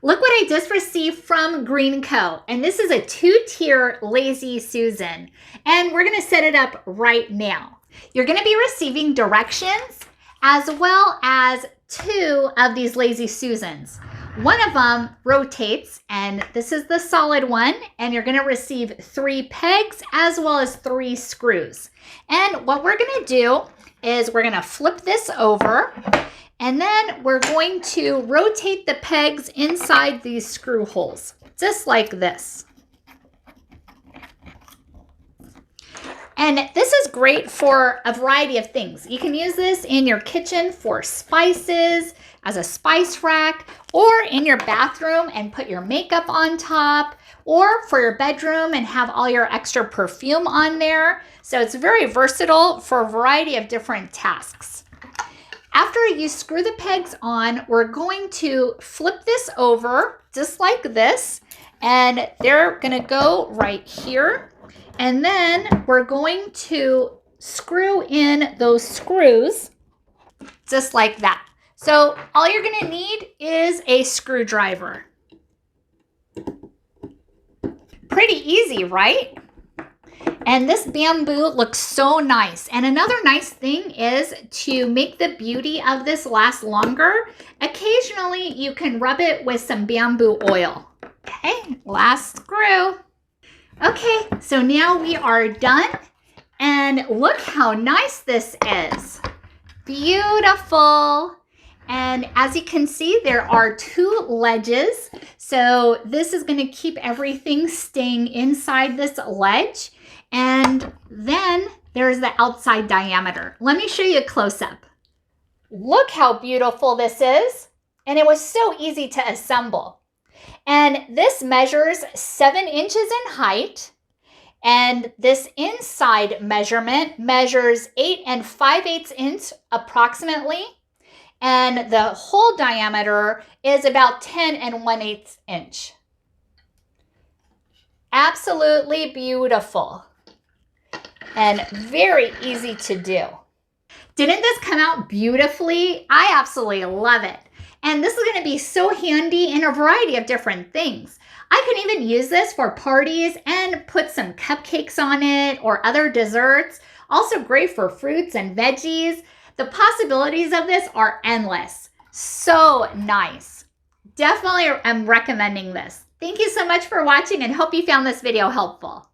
Look what I just received from Green Co. And this is a 2-tier Lazy Susan. And we're going to set it up right now. You're going to be receiving directions as well as 2 of these Lazy Susans. One of them rotates, and this is the solid one, and you're going to receive 3 pegs as well as 3 screws. And what we're going to do is we're going to flip this over, and then we're going to rotate the pegs inside these screw holes, just like this. And this is great for a variety of things. You can use this in your kitchen for spices, as a spice rack, or in your bathroom and put your makeup on top, or for your bedroom and have all your extra perfume on there. So it's very versatile for a variety of different tasks. After you screw the pegs on, we're going to flip this over just like this, and they're gonna go right here. And then we're going to screw in those screws just like that. So all you're going to need is a screwdriver. Pretty easy, right? And this bamboo looks so nice. And another nice thing is to make the beauty of this last longer. Occasionally you can rub it with some bamboo oil. Okay, last screw. Okay, so now we are done, and look how nice this is. Beautiful. And as you can see, there are 2 ledges. So this is going to keep everything staying inside this ledge. And then there's the outside diameter. Let me show you a close-up. Look how beautiful this is. And it was so easy to assemble. And this measures 7 inches in height. And this inside measurement measures 8 5/8 inch approximately. And the hole diameter is about 10 1/8 inch. Absolutely beautiful. And very easy to do. Didn't this come out beautifully? I absolutely love it. And this is going to be so handy in a variety of different things. I can even use this for parties and put some cupcakes on it or other desserts. Also great for fruits and veggies. The possibilities of this are endless. So nice. Definitely am recommending this. Thank you so much for watching and hope you found this video helpful.